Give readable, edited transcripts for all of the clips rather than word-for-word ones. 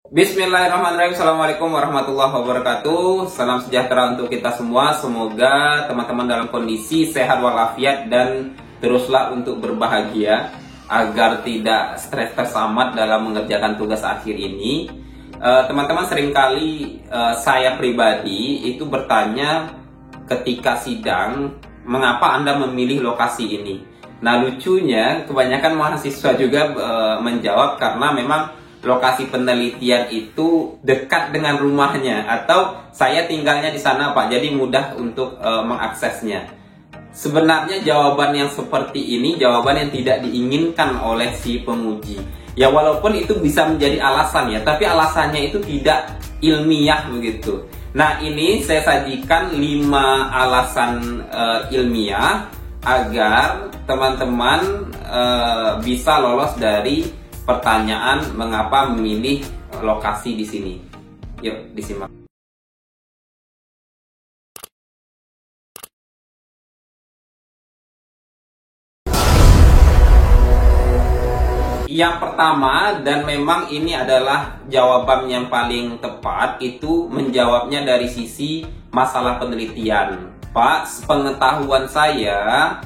Bismillahirrahmanirrahim. Assalamualaikum warahmatullahi wabarakatuh. Salam sejahtera untuk kita semua. Semoga teman-teman dalam kondisi sehat walafiat dan teruslah untuk berbahagia agar tidak stres tersamat dalam mengerjakan tugas akhir ini. Teman-teman, seringkali saya pribadi itu bertanya ketika sidang, mengapa Anda memilih lokasi ini? Nah, lucunya kebanyakan mahasiswa juga menjawab karena memang lokasi penelitian itu dekat dengan rumahnya, atau saya tinggalnya di sana Pak, jadi mudah untuk mengaksesnya. Sebenarnya jawaban yang seperti ini jawaban yang tidak diinginkan oleh si penguji. Ya, walaupun itu bisa menjadi alasan ya, tapi alasannya itu tidak ilmiah begitu. Nah, ini saya sajikan 5 alasan ilmiah agar teman-teman bisa lolos dari pertanyaan mengapa memilih lokasi di sini. Yuk, disimak. Yang pertama, dan memang ini adalah jawaban yang paling tepat, itu menjawabnya dari sisi masalah penelitian. Pak, sepengetahuan saya,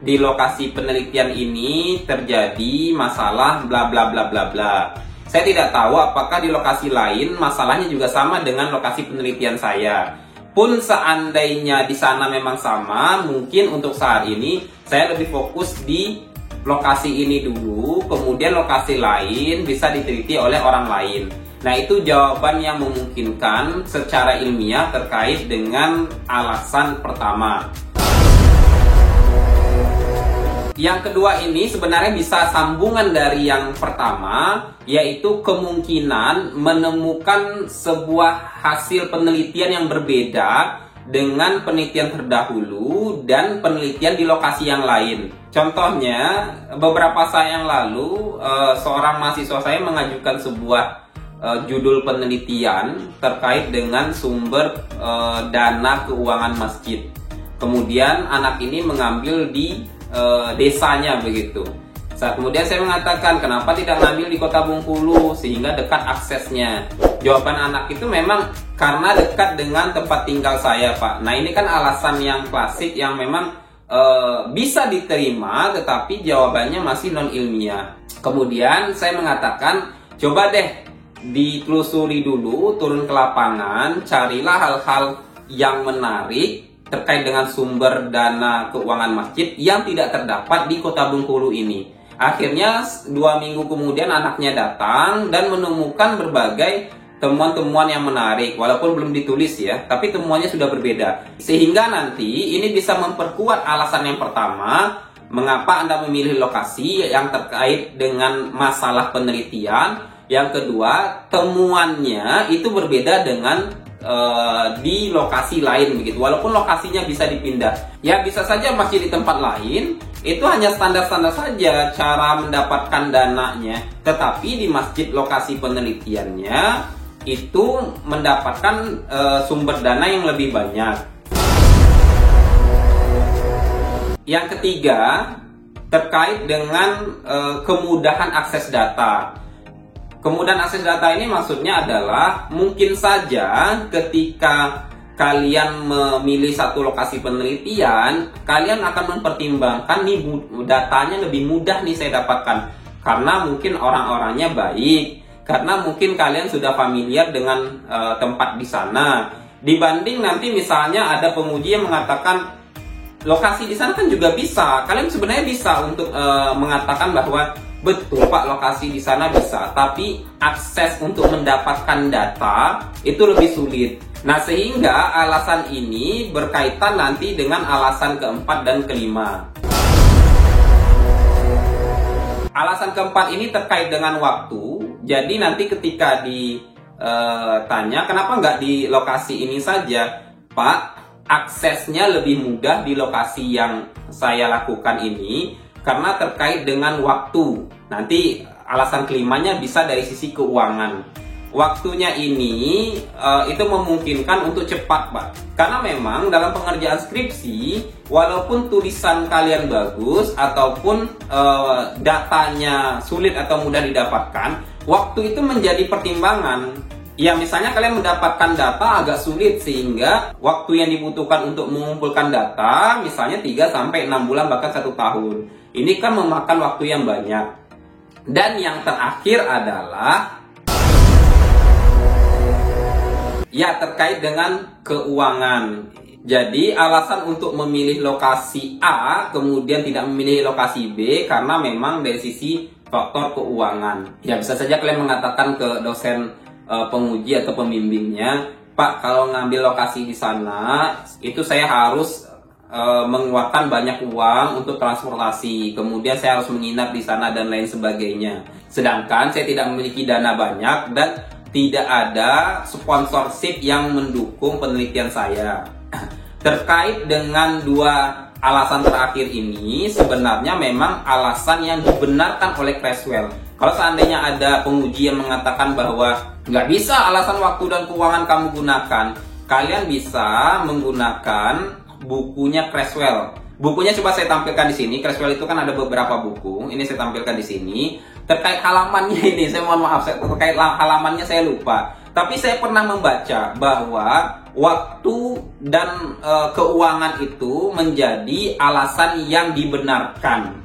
di lokasi penelitian ini terjadi masalah bla bla bla bla bla. Saya tidak tahu apakah di lokasi lain masalahnya juga sama dengan lokasi penelitian saya. Pun seandainya di sana memang sama, mungkin untuk saat ini saya lebih fokus di lokasi ini dulu, kemudian lokasi lain bisa diteliti oleh orang lain. Nah, itu jawaban yang memungkinkan secara ilmiah terkait dengan alasan pertama. Yang kedua ini sebenarnya bisa sambungan dari yang pertama, yaitu kemungkinan menemukan sebuah hasil penelitian yang berbeda dengan penelitian terdahulu dan penelitian di lokasi yang lain. Contohnya, beberapa saat yang lalu, seorang mahasiswa saya mengajukan sebuah judul penelitian terkait dengan sumber dana keuangan masjid. Kemudian anak ini mengambil di desanya begitu. Kemudian saya mengatakan, kenapa tidak ngambil di Kota Bengkulu sehingga dekat aksesnya? Jawaban anak itu memang karena dekat dengan tempat tinggal saya, Pak. Nah, ini kan alasan yang klasik yang memang bisa diterima, tetapi jawabannya masih non ilmiah. Kemudian saya mengatakan, coba deh ditelusuri dulu, turun ke lapangan, carilah hal-hal yang menarik terkait dengan sumber dana keuangan masjid yang tidak terdapat di Kota Bengkulu ini. Akhirnya 2 minggu kemudian anaknya datang dan menemukan berbagai temuan-temuan yang menarik. Walaupun belum ditulis ya, tapi temuannya sudah berbeda. Sehingga nanti ini bisa memperkuat alasan yang pertama, mengapa Anda memilih lokasi yang terkait dengan masalah penelitian. Yang kedua, temuannya itu berbeda dengan di lokasi lain begitu, walaupun lokasinya bisa dipindah. Ya, bisa saja masjid di tempat lain itu hanya standar-standar saja cara mendapatkan dananya, tetapi di masjid lokasi penelitiannya itu mendapatkan sumber dana yang lebih banyak. Yang ketiga, terkait dengan kemudahan akses data. Kemudahan akses data ini maksudnya adalah mungkin saja ketika kalian memilih satu lokasi penelitian, kalian akan mempertimbangkan nih datanya lebih mudah nih saya dapatkan karena mungkin orang-orangnya baik, karena mungkin kalian sudah familiar dengan tempat di sana. Dibanding nanti misalnya ada penguji yang mengatakan lokasi di sana kan juga bisa, kalian sebenarnya bisa untuk mengatakan bahwa betul Pak, lokasi di sana bisa, tapi akses untuk mendapatkan data itu lebih sulit. Nah, sehingga alasan ini berkaitan nanti dengan alasan keempat dan kelima. Alasan keempat ini terkait dengan waktu. Jadi nanti ketika ditanya kenapa nggak di lokasi ini saja, Pak, aksesnya lebih mudah di lokasi yang saya lakukan ini karena terkait dengan waktu. Nanti alasan kelimanya bisa dari sisi keuangan. waktunya ini itu memungkinkan untuk cepat, Pak. Karena memang dalam pengerjaan skripsi, walaupun tulisan kalian bagus ataupun datanya sulit atau mudah didapatkan, waktu itu menjadi pertimbangan. Ya, misalnya kalian mendapatkan data agak sulit sehingga waktu yang dibutuhkan untuk mengumpulkan data misalnya 3-6 bulan bahkan 1 tahun. Ini kan memakan waktu yang banyak. Dan yang terakhir adalah ya terkait dengan keuangan. Jadi alasan untuk memilih lokasi A kemudian tidak memilih lokasi B karena memang dari sisi faktor keuangan. Ya, bisa saja kalian mengatakan ke dosen penguji atau pembimbingnya, Pak, kalau ngambil lokasi di sana itu saya harus mengeluarkan banyak uang untuk transportasi, kemudian saya harus menginap di sana dan lain sebagainya. Sedangkan saya tidak memiliki dana banyak dan tidak ada sponsorship yang mendukung penelitian saya. Terkait dengan dua alasan terakhir ini, sebenarnya memang alasan yang dibenarkan oleh Creswell. Kalau seandainya ada penguji yang mengatakan bahwa nggak bisa alasan waktu dan keuangan kamu gunakan, kalian bisa menggunakan bukunya Creswell. Bukunya coba saya tampilkan di sini. Creswell itu kan ada beberapa buku. Ini saya tampilkan di sini. Terkait halamannya ini, saya mohon maaf, terkait halamannya saya lupa. Tapi saya pernah membaca bahwa waktu dan keuangan itu menjadi alasan yang dibenarkan.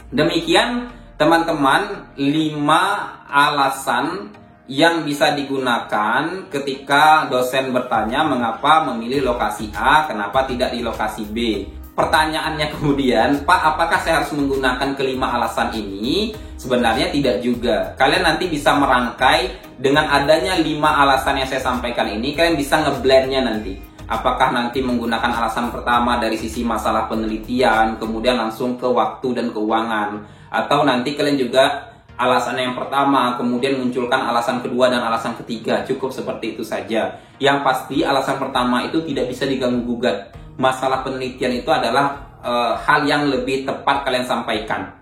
Demikian teman-teman, 5 alasan yang bisa digunakan ketika dosen bertanya mengapa memilih lokasi A, kenapa tidak di lokasi B. Pertanyaannya kemudian, Pak, apakah saya harus menggunakan kelima alasan ini? Sebenarnya tidak juga. Kalian nanti bisa merangkai dengan adanya 5 alasan yang saya sampaikan ini, kalian bisa ngeblendnya nanti. Apakah nanti menggunakan alasan pertama dari sisi masalah penelitian, kemudian langsung ke waktu dan keuangan. Atau nanti kalian juga alasan yang pertama, kemudian munculkan alasan kedua dan alasan ketiga. Cukup seperti itu saja. Yang pasti alasan pertama itu tidak bisa diganggu-gugat. Masalah penelitian itu adalah hal yang lebih tepat kalian sampaikan.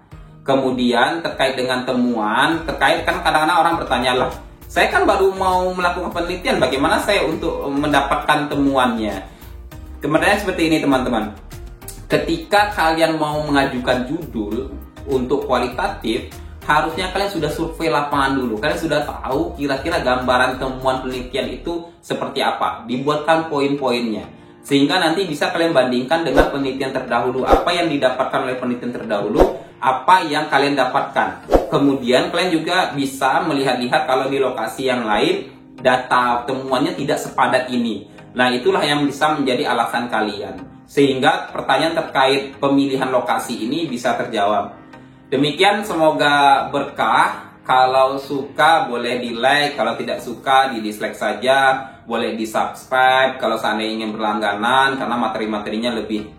Kemudian terkait dengan temuan, terkait kan kadang-kadang orang bertanya lah, saya kan baru mau melakukan penelitian, bagaimana saya untuk mendapatkan temuannya? Kemudian seperti ini teman-teman. Ketika kalian mau mengajukan judul untuk kualitatif, harusnya kalian sudah survei lapangan dulu. Kalian sudah tahu kira-kira gambaran temuan penelitian itu seperti apa. Dibuatkan poin-poinnya. Sehingga nanti bisa kalian bandingkan dengan penelitian terdahulu. Apa yang didapatkan oleh penelitian terdahulu, apa yang kalian dapatkan. Kemudian kalian juga bisa melihat-lihat kalau di lokasi yang lain data temuannya tidak sepadat ini. Nah, itulah yang bisa menjadi alasan kalian. Sehingga pertanyaan terkait pemilihan lokasi ini bisa terjawab. Demikian, semoga berkah. Kalau suka boleh di like, kalau tidak suka di dislike saja. Boleh di subscribe kalau seandainya ingin berlangganan, karena materi-materinya lebih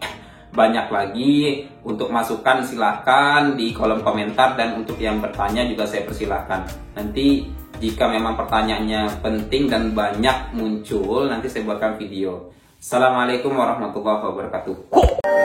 banyak lagi. Untuk masukan silahkan di kolom komentar, dan untuk yang bertanya juga saya persilahkan. Nanti jika memang pertanyaannya penting dan banyak muncul, nanti saya buatkan video. Assalamualaikum warahmatullahi wabarakatuh.